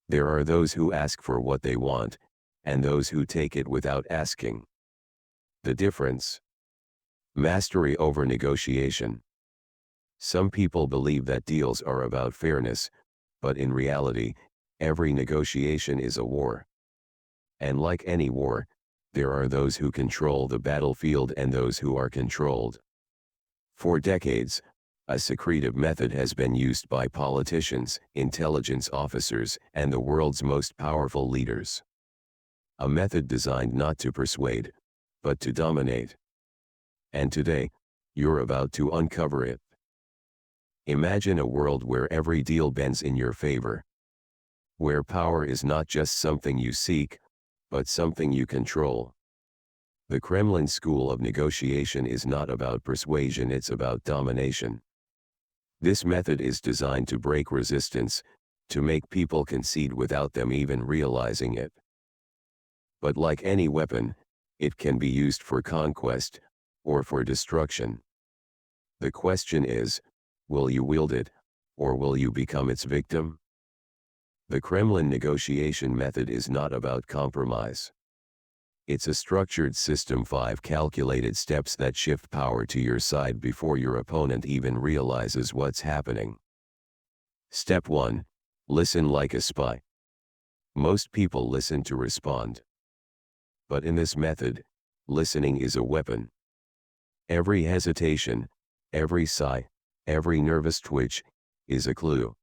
There are those who ask for what they want, and those who take it without asking. The difference: mastery over negotiation. Some people believe that deals are about fairness, but in reality, every negotiation is a war. And like any war, there are those who control the battlefield and those who are controlled. For decades, a secretive method has been used by politicians, intelligence officers, and the world's most powerful leaders. A method designed not to persuade, but to dominate. And today, you're about to uncover it. Imagine a world where every deal bends in your favor. Where power is not just something you seek, but something you control. The Kremlin school of negotiation is not about persuasion, it's about domination. This method is designed to break resistance, to make people concede without them even realizing it. But like any weapon, it can be used for conquest, or for destruction. The question is, will you wield it, or will you become its victim? The Kremlin negotiation method is not about compromise. It's a structured system, 5 calculated steps that shift power to your side before your opponent even realizes what's happening. Step 1. Listen like a spy. Most people listen to respond. But in this method, listening is a weapon. Every hesitation, every sigh, every nervous twitch, is a clue.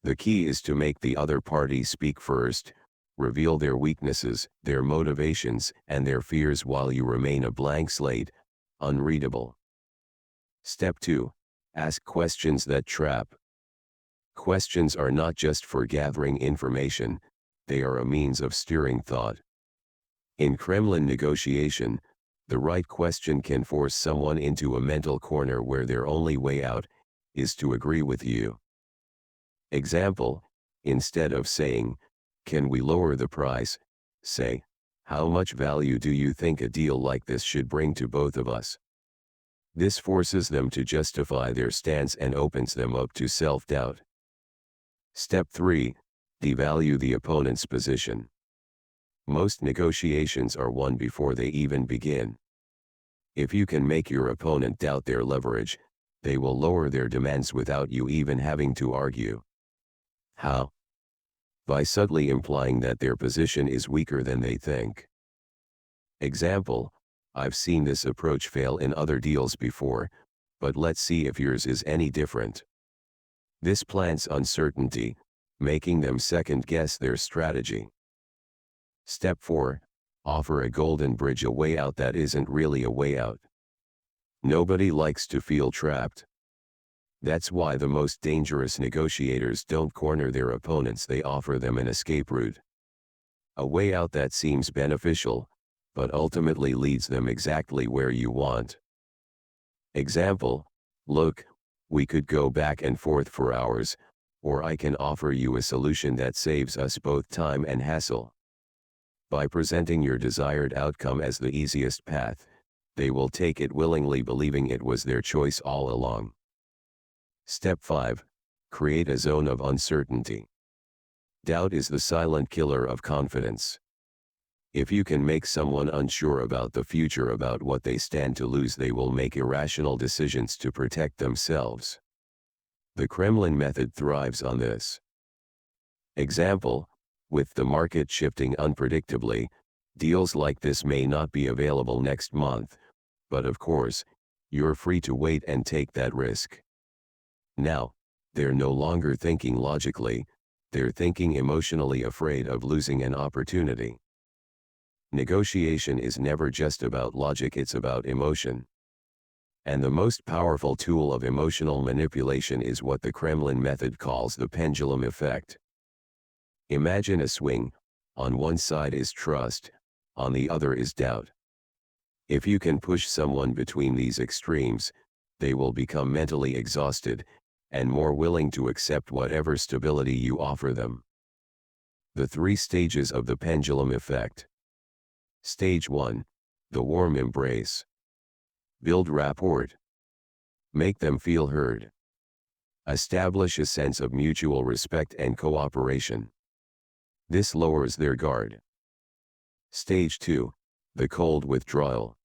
The key is to make the other party speak first, reveal their weaknesses, their motivations, and their fears while you remain a blank slate, unreadable. Step 2. Ask questions that trap. Questions are not just for gathering information, they are a means of steering thought. In Kremlin negotiation, the right question can force someone into a mental corner where their only way out is to agree with you. Example: instead of saying, "Can we lower the price?" say, "How much value do you think a deal like this should bring to both of us?" This forces them to justify their stance and opens them up to self-doubt. Step 3. Devalue the opponent's position. Most negotiations are won before they even begin. If you can make your opponent doubt their leverage, they will lower their demands without you even having to argue. How? By subtly implying that their position is weaker than they think. Example: I've seen this approach fail in other deals before, but let's see if yours is any different. This plants uncertainty, making them second-guess their strategy. Step 4. Offer a golden bridge, a way out that isn't really a way out. Nobody likes to feel trapped. That's why the most dangerous negotiators don't corner their opponents, they offer them an escape route. A way out that seems beneficial, but ultimately leads them exactly where you want. Example: look, we could go back and forth for hours, or I can offer you a solution that saves us both time and hassle. By presenting your desired outcome as the easiest path, they will take it willingly, believing it was their choice all along. Step 5. Create a zone of uncertainty. Doubt is the silent killer of confidence. If you can make someone unsure about the future, about what they stand to lose, they will make irrational decisions to protect themselves. The Kremlin method thrives on this. Example: with the market shifting unpredictably, deals like this may not be available next month, but of course, you're free to wait and take that risk. Now, they're no longer thinking logically, they're thinking emotionally, afraid of losing an opportunity. Negotiation is never just about logic, it's about emotion. And the most powerful tool of emotional manipulation is what the Kremlin method calls the pendulum effect. Imagine a swing: on one side is trust, on the other is doubt. If you can push someone between these extremes, they will become mentally exhausted, and more willing to accept whatever stability you offer them. The 3 stages of the pendulum effect. Stage 1. The warm embrace. Build rapport. Make them feel heard. Establish a sense of mutual respect and cooperation. This lowers their guard. Stage 2. The cold withdrawal.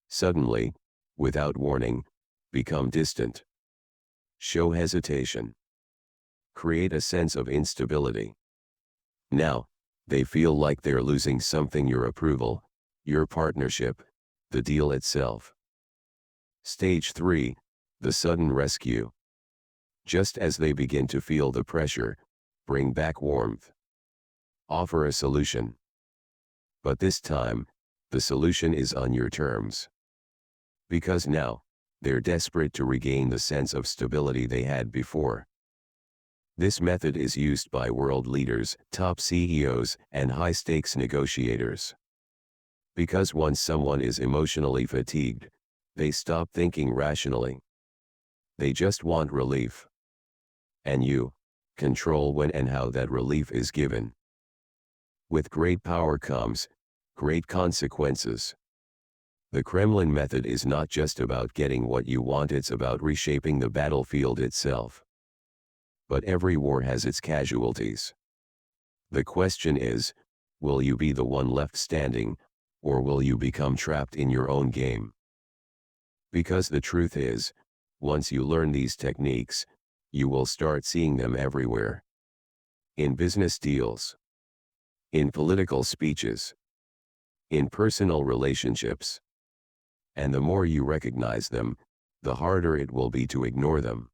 Suddenly, without warning, become distant. Show hesitation. Create a sense of instability. Now, they feel like they're losing something: your approval, your partnership, the deal itself. Stage 3. The sudden rescue. Just as they begin to feel the pressure, bring back warmth. Offer a solution. But this time, the solution is on your terms. Because now, they're desperate to regain the sense of stability they had before. This method is used by world leaders, top CEOs, and high-stakes negotiators. Because once someone is emotionally fatigued, they stop thinking rationally. They just want relief. And you control when and how that relief is given. With great power comes great consequences. The Kremlin method is not just about getting what you want, it's about reshaping the battlefield itself. But every war has its casualties. The question is, will you be the one left standing, or will you become trapped in your own game? Because the truth is, once you learn these techniques, you will start seeing them everywhere. In business deals, in political speeches, in personal relationships. And the more you recognize them, the harder it will be to ignore them.